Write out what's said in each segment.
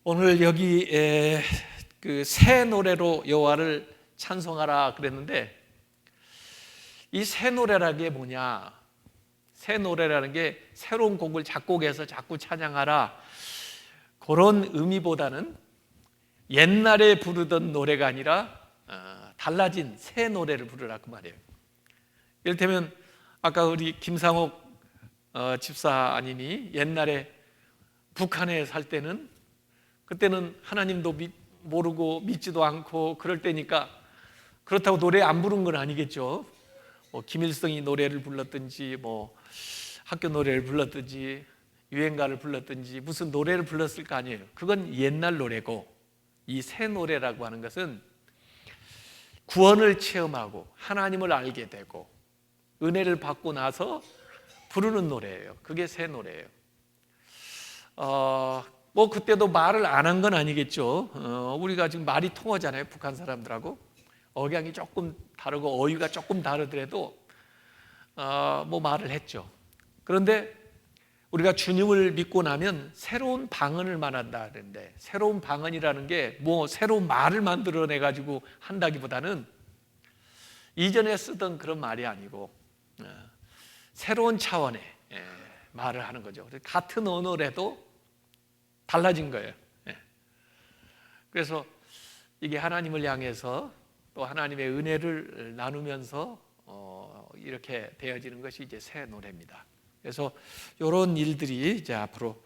오늘 여기 그 새 노래로 여호와를 찬송하라 그랬는데, 이 새 노래라는 게 뭐냐? 새 노래라는 게 새로운 곡을 작곡해서 자꾸 찬양하라, 그런 의미보다는 옛날에 부르던 노래가 아니라 달라진 새 노래를 부르라 그 말이에요. 이를테면 아까 우리 김상옥 집사님이 옛날에 북한에 살 때는, 그때는 하나님도 모르고 믿지도 않고 그럴 때니까 그렇다고 노래 안 부른 건 아니겠죠. 뭐 김일성이 노래를 불렀든지, 뭐 학교 노래를 불렀든지, 유행가를 불렀든지 무슨 노래를 불렀을 거 아니에요. 그건 옛날 노래고, 이 새 노래라고 하는 것은 구원을 체험하고 하나님을 알게 되고 은혜를 받고 나서 부르는 노래예요. 그게 새 노래예요. 뭐 그때도 말을 안 한 건 아니겠죠. 우리가 지금 말이 통하잖아요. 북한 사람들하고 억양이 조금 다르고 어휘가 조금 다르더라도 뭐 말을 했죠. 그런데 우리가 주님을 믿고 나면 새로운 방언을 말한다 그랬는데, 새로운 방언이라는 게 뭐 새로운 말을 만들어내 가지고 한다기보다는 이전에 쓰던 그런 말이 아니고 새로운 차원의 말을 하는 거죠. 같은 언어라도 달라진 거예요. 그래서 이게 하나님을 향해서 또 하나님의 은혜를 나누면서 이렇게 되어지는 것이 이제 새 노래입니다. 그래서 이런 일들이 이제 앞으로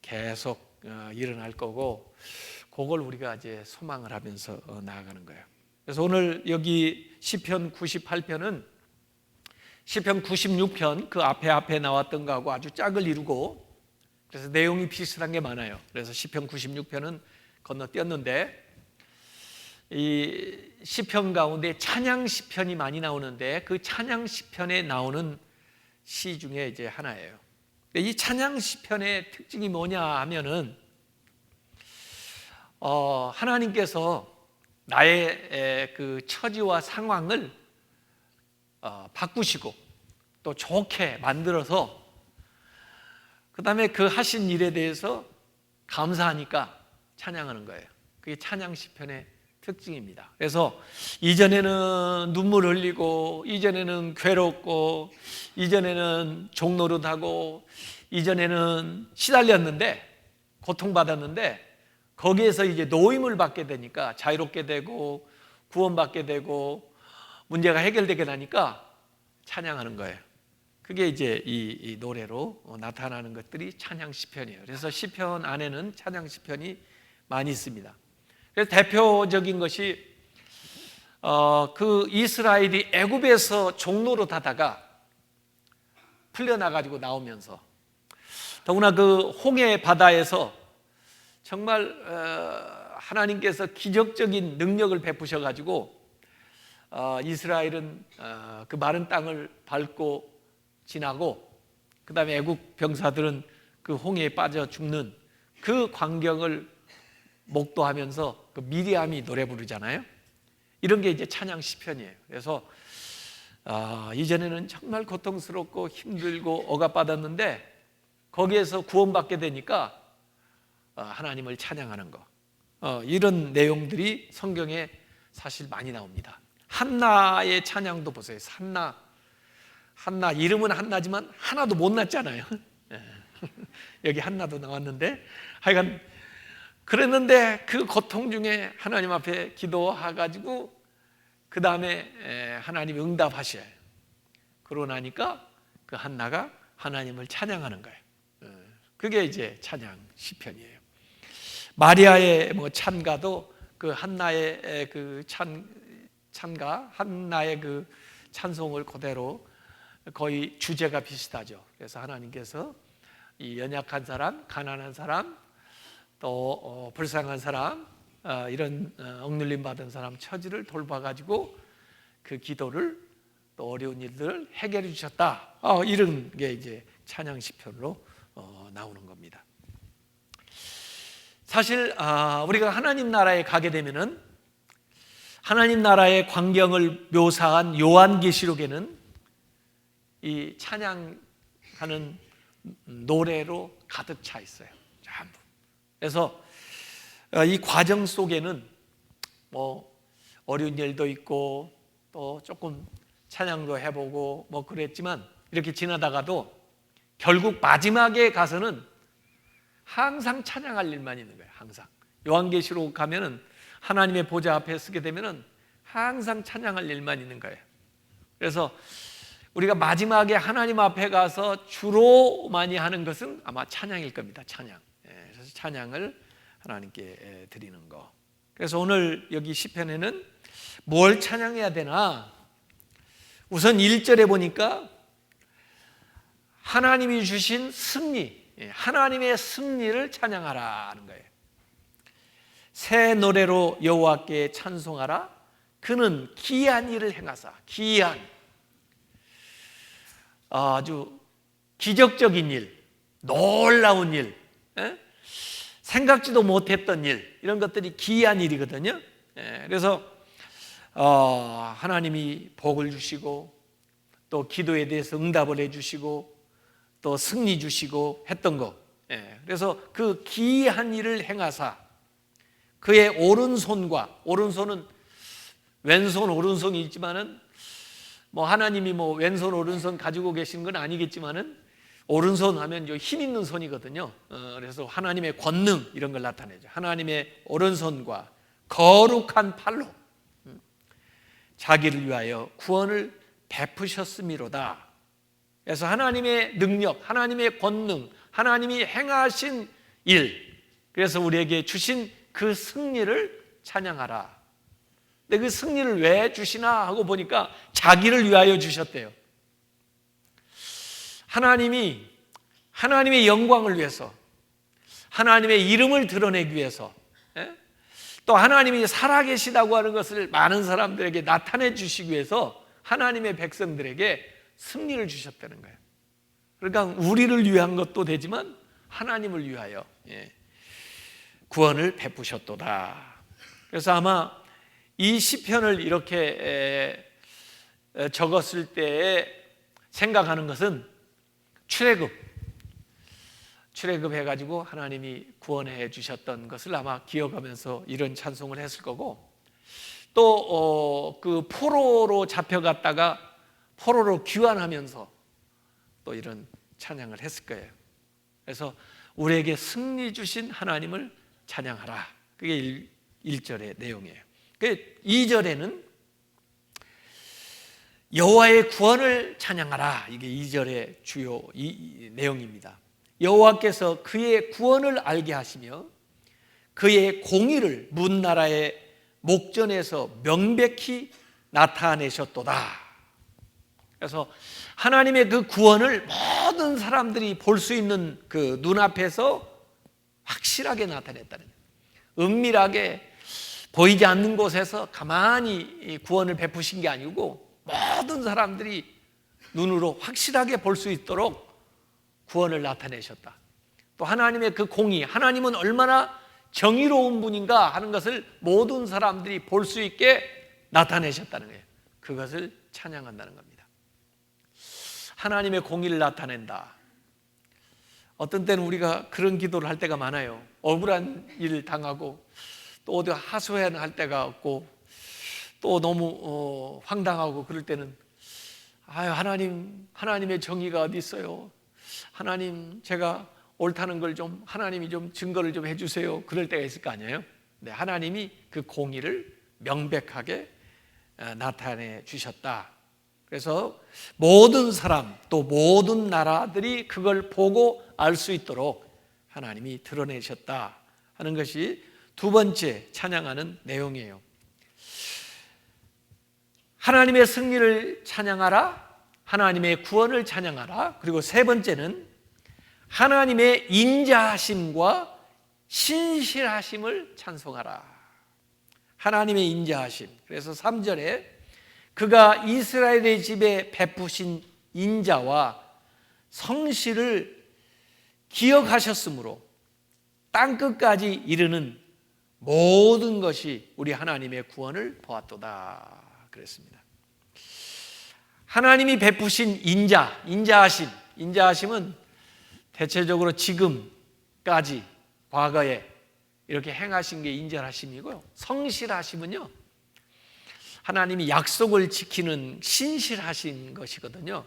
계속 일어날 거고, 그걸 우리가 이제 소망을 하면서 나아가는 거예요. 그래서 오늘 여기 시편 98편은 시편 96편 그 앞에 나왔던 거하고 아주 짝을 이루고, 그래서 내용이 비슷한 게 많아요. 그래서 시편 96편은 건너뛰었는데, 이 시편 가운데 찬양 시편이 많이 나오는데 그 찬양 시편에 나오는 시 중에 이제 하나예요. 이 찬양 시편의 특징이 뭐냐 하면은 하나님께서 나의 그 처지와 상황을 바꾸시고 또 좋게 만들어서 그 다음에 그 하신 일에 대해서 감사하니까 찬양하는 거예요. 그게 찬양 시편의 특징입니다. 그래서 이전에는 눈물 흘리고, 이전에는 괴롭고, 이전에는 종노릇하고, 이전에는 시달렸는데, 고통받았는데, 거기에서 이제 노임을 받게 되니까 자유롭게 되고 구원받게 되고 문제가 해결되게 되니까 찬양하는 거예요. 그게 이제 이 노래로 나타나는 것들이 찬양 시편이에요. 그래서 시편 안에는 찬양 시편이 많이 있습니다. 그래서 대표적인 것이 그 이스라엘이 애굽에서 종노릇 하다가 풀려나가지고 나오면서, 더구나 그 홍해 바다에서 정말 하나님께서 기적적인 능력을 베푸셔가지고 이스라엘은 그 마른 땅을 밟고 지나고, 그 다음에 애국 병사들은 그 홍해에 빠져 죽는 그 광경을 목도하면서 그 미리암이 노래 부르잖아요. 이런 게 이제 찬양 시편이에요. 그래서 이전에는 정말 고통스럽고 힘들고 억압받았는데 거기에서 구원받게 되니까 하나님을 찬양하는 거, 이런 내용들이 성경에 사실 많이 나옵니다. 한나의 찬양도 보세요. 한나 이름은 한나지만 하나도 못 낳잖아요. 여기 한나도 나왔는데, 하여간 그랬는데 그 고통 중에 하나님 앞에 기도해가지고 그 다음에 하나님이 응답하셔요. 그러고 나니까 그 한나가 하나님을 찬양하는 거예요. 그게 이제 찬양 시편이에요. 마리아의 뭐 찬가도 그 한나의 그 찬가, 한나의 그 찬송을 그대로 거의 주제가 비슷하죠. 그래서 하나님께서 이 연약한 사람, 가난한 사람, 또 불쌍한 사람, 이런 억눌림 받은 사람 처지를 돌봐가지고 그 기도를, 또 어려운 일들을 해결해 주셨다, 이런 게 이제 찬양 시편으로 나오는 겁니다. 사실 우리가 하나님 나라에 가게 되면은 하나님 나라의 광경을 묘사한 요한계시록에는 이 찬양하는 노래로 가득 차 있어요. 전부. 그래서 이 과정 속에는 뭐 어려운 일도 있고 또 조금 찬양도 해보고 뭐 그랬지만 이렇게 지나다가도 결국 마지막에 가서는 항상 찬양할 일만 있는 거예요. 항상 요한계시록 가면은 하나님의 보좌 앞에 서게 되면은 항상 찬양할 일만 있는 거예요. 그래서 우리가 마지막에 하나님 앞에 가서 주로 많이 하는 것은 아마 찬양일 겁니다. 찬양. 그래서 찬양을 하나님께 드리는 거. 그래서 오늘 여기 시편에는 뭘 찬양해야 되나? 우선 1절에 보니까 하나님이 주신 승리, 하나님의 승리를 찬양하라 하는 거예요. 새 노래로 여호와께 찬송하라. 그는 기이한 일을 행하사. 기이한, 아주 기적적인 일, 놀라운 일, 생각지도 못했던 일, 이런 것들이 기이한 일이거든요. 그래서 하나님이 복을 주시고 또 기도에 대해서 응답을 해주시고 또 승리 주시고 했던 거. 그래서 그 기이한 일을 행하사 그의 오른손과, 오른손은 왼손 오른손이 있지만은 뭐 하나님이 뭐 왼손 오른손 가지고 계신 건 아니겠지만은 오른손 하면 힘 있는 손이거든요. 그래서 하나님의 권능 이런 걸 나타내죠. 하나님의 오른손과 거룩한 팔로 자기를 위하여 구원을 베푸셨음이로다. 그래서 하나님의 능력, 하나님의 권능, 하나님이 행하신 일, 그래서 우리에게 주신 그 승리를 찬양하라. 근데 그 승리를 왜 주시나 하고 보니까 자기를 위하여 주셨대요. 하나님이 하나님의 영광을 위해서, 하나님의 이름을 드러내기 위해서, 또 하나님이 살아계시다고 하는 것을 많은 사람들에게 나타내 주시기 위해서 하나님의 백성들에게 승리를 주셨다는 거예요. 그러니까 우리를 위한 것도 되지만 하나님을 위하여 구원을 베푸셨도다. 그래서 아마 이 시편을 이렇게 적었을 때에 생각하는 것은 출애굽 해가지고 하나님이 구원해 주셨던 것을 아마 기억하면서 이런 찬송을 했을 거고, 또 그 포로로 잡혀갔다가 포로로 귀환하면서 또 이런 찬양을 했을 거예요. 그래서 우리에게 승리 주신 하나님을 찬양하라. 그게 1절의 내용이에요. 2절에는 여호와의 구원을 찬양하라. 이게 2절의 주요 내용입니다. 여호와께서 그의 구원을 알게 하시며 그의 공의를 문나라의 목전에서 명백히 나타내셨도다. 그래서 하나님의 그 구원을 모든 사람들이 볼 수 있는 그 눈앞에서 확실하게 나타냈다는 거예요. 은밀하게 보이지 않는 곳에서 가만히 구원을 베푸신 게 아니고 모든 사람들이 눈으로 확실하게 볼 수 있도록 구원을 나타내셨다. 또 하나님의 그 공의, 하나님은 얼마나 정의로운 분인가 하는 것을 모든 사람들이 볼 수 있게 나타내셨다는 거예요. 그것을 찬양한다는 겁니다. 하나님의 공의를 나타낸다. 어떤 때는 우리가 그런 기도를 할 때가 많아요. 억울한 일을 당하고 또 어디 하소연할 때가 없고 또 너무 황당하고 그럴 때는 하나님의 정의가 어디 있어요? 하나님, 제가 옳다는 걸 좀 하나님이 좀 증거를 좀 해주세요. 그럴 때가 있을 거 아니에요? 네, 하나님이 그 공의를 명백하게 나타내 주셨다. 그래서 모든 사람 또 모든 나라들이 그걸 보고 알 수 있도록 하나님이 드러내셨다 하는 것이 두 번째 찬양하는 내용이에요. 하나님의 승리를 찬양하라, 하나님의 구원을 찬양하라. 그리고 세 번째는 하나님의 인자하심과 신실하심을 찬송하라. 하나님의 인자하심. 그래서 3절에 그가 이스라엘의 집에 베푸신 인자와 성실을 기억하셨으므로 땅끝까지 이르는 모든 것이 우리 하나님의 구원을 보았도다 그랬습니다. 하나님이 베푸신 인자하심은 대체적으로 지금까지 과거에 이렇게 행하신 게 인자하심이고요. 성실하심은요, 하나님이 약속을 지키는 신실하신 것이거든요.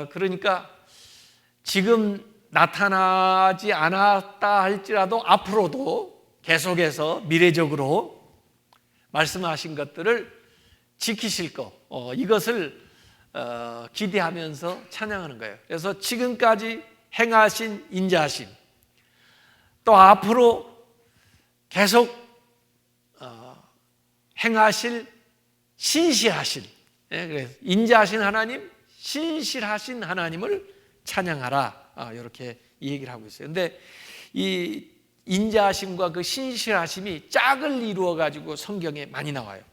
그러니까 지금 나타나지 않았다 할지라도 앞으로도 계속해서 미래적으로 말씀하신 것들을 지키실 것, 이것을 기대하면서 찬양하는 거예요. 그래서 지금까지 행하신 인자하심, 또 앞으로 계속 행하실 신실하신, 그래서 인자하신 하나님, 신실하신 하나님을 찬양하라, 이렇게 얘기를 하고 있어요. 근데 이 인자하심과 그 신실하심이 짝을 이루어 가지고 성경에 많이 나와요.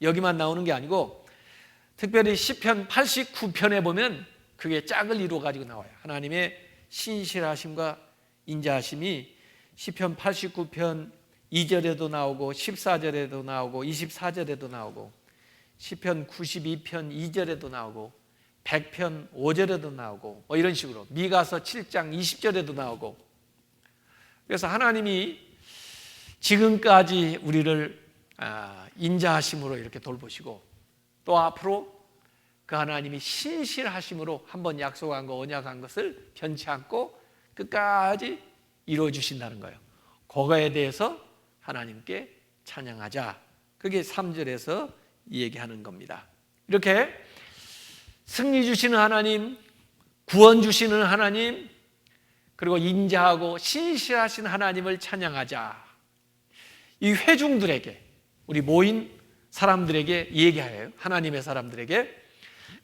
여기만 나오는 게 아니고 특별히 시편 89편에 보면 그게 짝을 이루어 가지고 나와요. 하나님의 신실하심과 인자하심이 시편 89편 2절에도 나오고 14절에도 나오고 24절에도 나오고 시편 92편 2절에도 나오고 100편 5절에도 나오고 이런 식으로 미가서 7장 20절에도 나오고, 그래서 하나님이 지금까지 우리를 인자하심으로 이렇게 돌보시고 또 앞으로 그 하나님이 신실하심으로 한번 약속한 거, 언약한 것을 변치 않고 끝까지 이루어 주신다는 거예요. 그거에 대해서 하나님께 찬양하자. 그게 3절에서 얘기하는 겁니다. 이렇게 승리 주시는 하나님, 구원 주시는 하나님, 그리고 인자하고 신실하신 하나님을 찬양하자. 이 회중들에게, 우리 모인 사람들에게 얘기해요. 하나님의 사람들에게.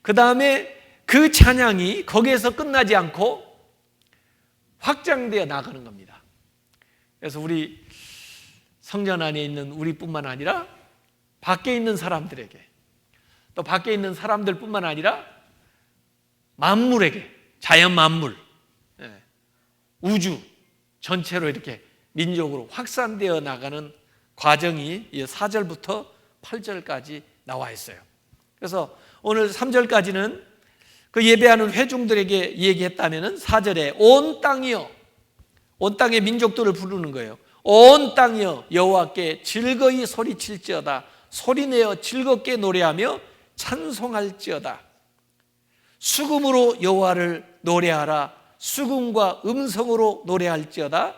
그 다음에 그 찬양이 거기에서 끝나지 않고 확장되어 나가는 겁니다. 그래서 우리 성전 안에 있는 우리뿐만 아니라 밖에 있는 사람들에게, 또 밖에 있는 사람들뿐만 아니라 만물에게, 자연 만물, 우주 전체로 이렇게 민족으로 확산되어 나가는 과정이 4절부터 8절까지 나와 있어요. 그래서 오늘 3절까지는 그 예배하는 회중들에게 얘기했다면 4절에 온 땅이여, 온 땅의 민족들을 부르는 거예요. 온 땅이여 여호와께 즐거이 소리칠지어다. 소리내어 즐겁게 노래하며 찬송할지어다. 수금으로 여호와를 노래하라. 수금과 음성으로 노래할지어다.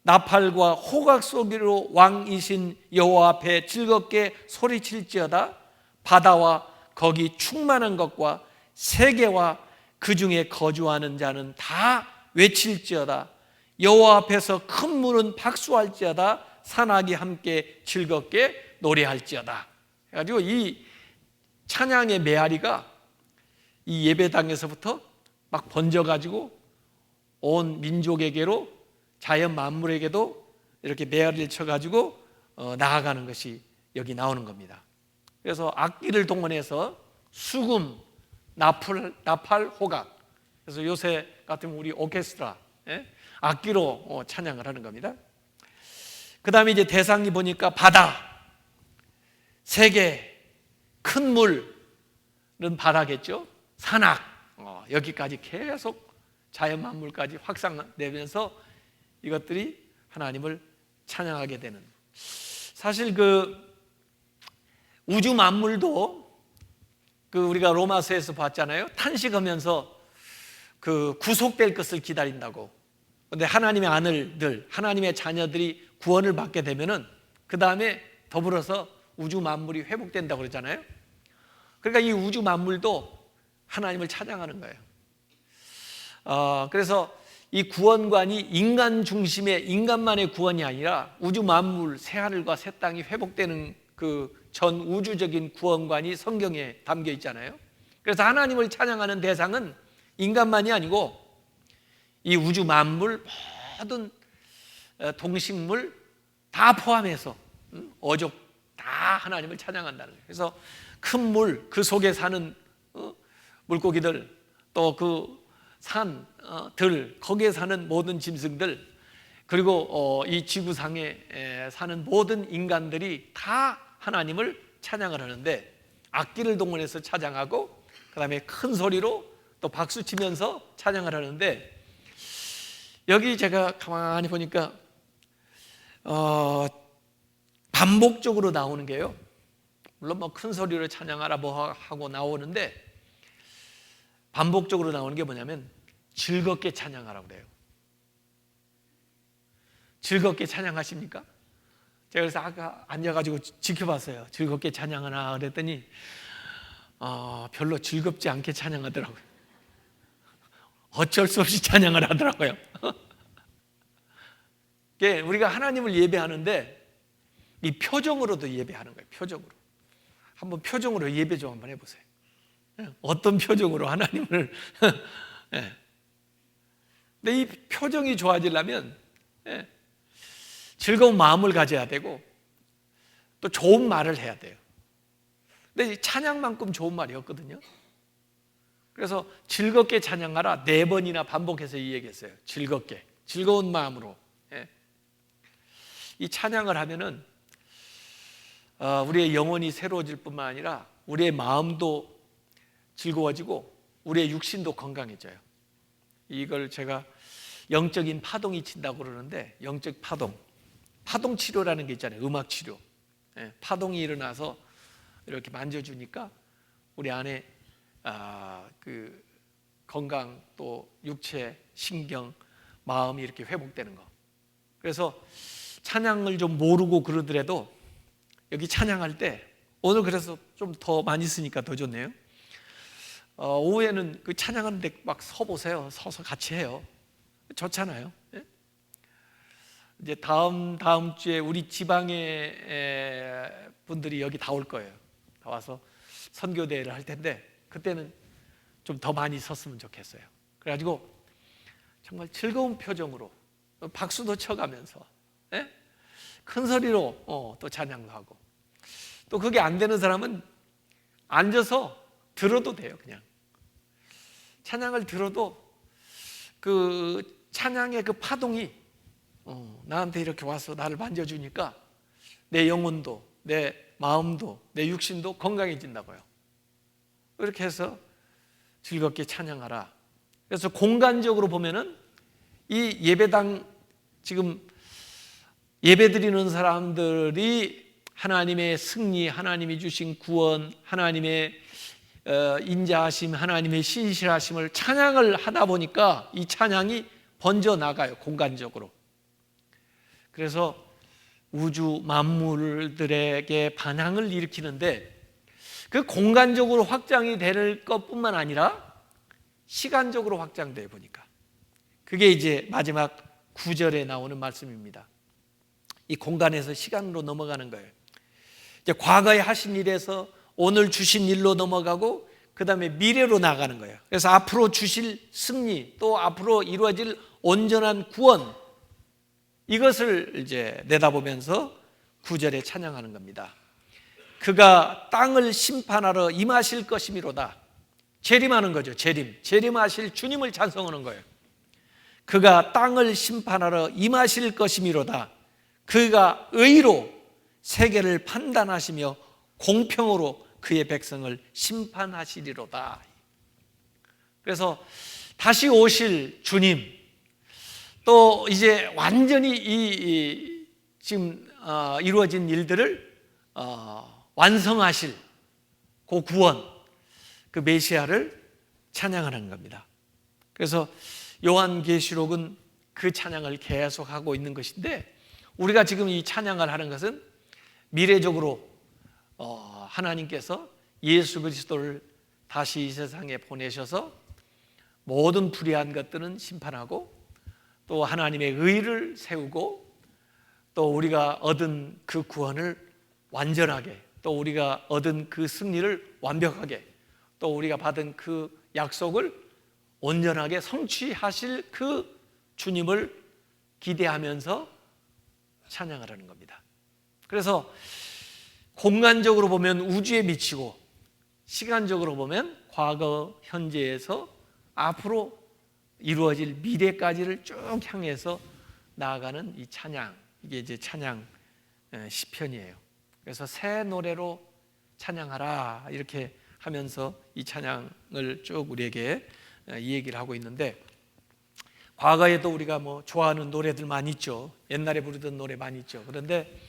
나팔과 호각 소리로 왕이신 여호와 앞에 즐겁게 소리칠지어다. 바다와 거기 충만한 것과 세계와 그 중에 거주하는 자는 다 외칠지어다. 여호와 앞에서 큰 물은 박수할지어다. 산악이 함께 즐겁게 노래할지어다. 해가지고 이 찬양의 메아리가 이 예배당에서부터 막 번져가지고 온 민족에게로, 자연 만물에게도 이렇게 메아리를 쳐가지고 나아가는 것이 여기 나오는 겁니다. 그래서 악기를 동원해서 수금, 나팔, 호각, 그래서 요새 같으면 우리 오케스트라, 악기로 찬양을 하는 겁니다. 그 다음에 이제 대상이 보니까 바다, 세계, 큰 물은 바다겠죠. 산악, 여기까지 계속 자연 만물까지 확산되면서 이것들이 하나님을 찬양하게 되는, 사실 그 우주 만물도 그 우리가 로마서에서 봤잖아요. 탄식하면서 그 구속될 것을 기다린다고. 그런데 하나님의 아들들, 하나님의 자녀들이 구원을 받게 되면은 그 다음에 더불어서 우주 만물이 회복된다고 그러잖아요. 그러니까 이 우주 만물도 하나님을 찬양하는 거예요. 그래서 이 구원관이 인간 중심의, 인간만의 구원이 아니라 우주 만물, 새하늘과 새 땅이 회복되는 그 전 우주적인 구원관이 성경에 담겨 있잖아요. 그래서 하나님을 찬양하는 대상은 인간만이 아니고 이 우주 만물, 모든 동식물 다 포함해서 어족 다 하나님을 찬양한다는 거예요. 그래서 큰 물, 그 속에 사는 물고기들, 또 그 산, 들, 거기에 사는 모든 짐승들, 그리고 이 지구상에 사는 모든 인간들이 다 하나님을 찬양을 하는데, 악기를 동원해서 찬양하고 그 다음에 큰 소리로 또 박수 치면서 찬양을 하는데, 여기 제가 가만히 보니까 반복적으로 나오는 게요. 물론 뭐 큰 소리로 찬양하라 뭐 하고 나오는데 반복적으로 나오는 게 뭐냐면 즐겁게 찬양하라고 그래요. 즐겁게 찬양하십니까? 제가 그래서 아까 앉아가지고 지켜봤어요. 즐겁게 찬양하나 그랬더니 별로 즐겁지 않게 찬양하더라고요. 어쩔 수 없이 찬양을 하더라고요. 우리가 하나님을 예배하는데 이 표정으로도 예배하는 거예요. 표정으로. 한번 표정으로 예배 좀 한번 해보세요. 어떤 표정으로 하나님을 근데 이 표정이 좋아지려면 즐거운 마음을 가져야 되고 또 좋은 말을 해야 돼요. 근데 찬양만큼 좋은 말이 없거든요. 그래서 즐겁게 찬양하라 4번이나 반복해서 이 얘기했어요. 즐겁게, 즐거운 마음으로. 이 찬양을 하면은 우리의 영혼이 새로워질 뿐만 아니라 우리의 마음도 즐거워지고 우리의 육신도 건강해져요. 이걸 제가 영적인 파동이 친다고 그러는데, 영적 파동 치료라는 게 있잖아요. 음악 치료. 파동이 일어나서 이렇게 만져주니까 우리 안에 그 건강 또 육체, 신경, 마음이 이렇게 회복되는 거. 그래서 찬양을 좀 모르고 그러더라도 여기 찬양할 때 오늘 그래서 좀 더 많이 쓰니까 더 좋네요. 오후에는 그 찬양하는데 막 서보세요. 서서 같이 해요. 좋잖아요. 이제 다음 주에 우리 지방의 분들이 여기 다 올 거예요. 다 와서 선교대회를 할 텐데 그때는 좀 더 많이 섰으면 좋겠어요. 그래가지고 정말 즐거운 표정으로 박수도 쳐가면서 큰 소리로 또 찬양도 하고, 또 그게 안 되는 사람은 앉아서 들어도 돼요. 그냥 찬양을 들어도 그 찬양의 그 파동이 나한테 이렇게 와서 나를 만져주니까 내 영혼도 내 마음도 내 육신도 건강해진다고요. 이렇게 해서 즐겁게 찬양하라. 그래서 공간적으로 보면은 이 예배당 지금 예배드리는 사람들이 하나님의 승리, 하나님이 주신 구원, 하나님의 인자하심, 하나님의 신실하심을 찬양을 하다 보니까 이 찬양이 번져 나가요. 공간적으로. 그래서 우주 만물들에게 반향을 일으키는데 그 공간적으로 확장이 될 것뿐만 아니라 시간적으로 확장돼 보니까 그게 이제 마지막 9절에 나오는 말씀입니다. 이 공간에서 시간으로 넘어가는 거예요. 이제 과거에 하신 일에서 오늘 주신 일로 넘어가고 그 다음에 미래로 나가는 거예요. 그래서 앞으로 주실 승리, 또 앞으로 이루어질 온전한 구원, 이것을 이제 내다보면서 9절에 찬양하는 겁니다. 그가 땅을 심판하러 임하실 것이미로다. 재림하는 거죠. 재림하실 주님을 찬송하는 거예요. 그가 땅을 심판하러 임하실 것이미로다. 그가 의로 세계를 판단하시며 공평으로 그의 백성을 심판하시리로다. 그래서 다시 오실 주님, 또 이제 완전히 지금 이루어진 일들을 완성하실 그 구원, 그 메시아를 찬양하는 겁니다. 그래서 요한계시록은 그 찬양을 계속하고 있는 것인데, 우리가 지금 이 찬양을 하는 것은 미래적으로 하나님께서 예수 그리스도를 다시 이 세상에 보내셔서 모든 불의한 것들은 심판하고 또 하나님의 의를 세우고 또 우리가 얻은 그 구원을 완전하게, 또 우리가 얻은 그 승리를 완벽하게, 또 우리가 받은 그 약속을 온전하게 성취하실 그 주님을 기대하면서 찬양을 하는 겁니다. 그래서 공간적으로 보면 우주에 미치고 시간적으로 보면 과거, 현재에서 앞으로 이루어질 미래까지를 쭉 향해서 나아가는 이 찬양, 이게 이제 찬양 시편이에요. 그래서 새 노래로 찬양하라 이렇게 하면서 이 찬양을 쭉 우리에게 이 얘기를 하고 있는데, 과거에도 우리가 뭐 좋아하는 노래들 많이 있죠. 옛날에 부르던 노래 많이 있죠. 그런데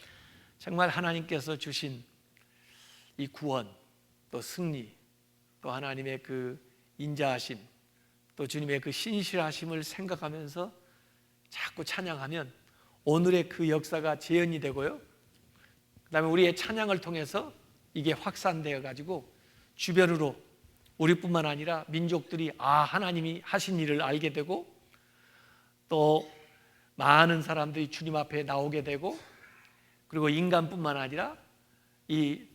정말 하나님께서 주신 이 구원, 또 승리, 또 하나님의 그 인자하심, 또 주님의 그 신실하심을 생각하면서 자꾸 찬양하면 오늘의 그 역사가 재현이 되고요, 그 다음에 우리의 찬양을 통해서 이게 확산되어 가지고 주변으로 우리뿐만 아니라 민족들이 하나님이 하신 일을 알게 되고, 또 많은 사람들이 주님 앞에 나오게 되고, 그리고 인간뿐만 아니라 이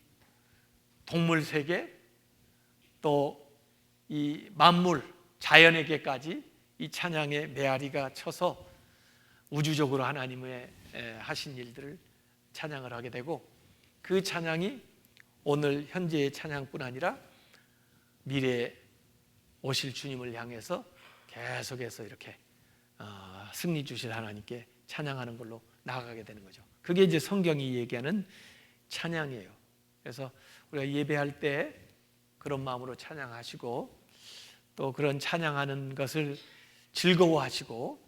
동물 세계, 또 이 만물 자연에게까지 이 찬양의 메아리가 쳐서 우주적으로 하나님의 하신 일들을 찬양을 하게 되고, 그 찬양이 오늘 현재의 찬양뿐 아니라 미래에 오실 주님을 향해서 계속해서 이렇게 승리 주실 하나님께 찬양하는 걸로 나아가게 되는 거죠. 그게 이제 성경이 얘기하는 찬양이에요. 그래서 우리가 예배할 때 그런 마음으로 찬양하시고, 또 그런 찬양하는 것을 즐거워하시고,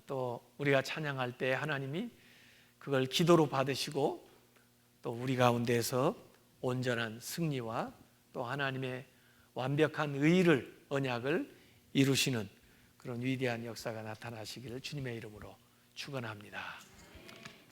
또 우리가 찬양할 때 하나님이 그걸 기도로 받으시고, 또 우리 가운데에서 온전한 승리와 또 하나님의 완벽한 의를, 언약을 이루시는 그런 위대한 역사가 나타나시기를 주님의 이름으로 축원합니다.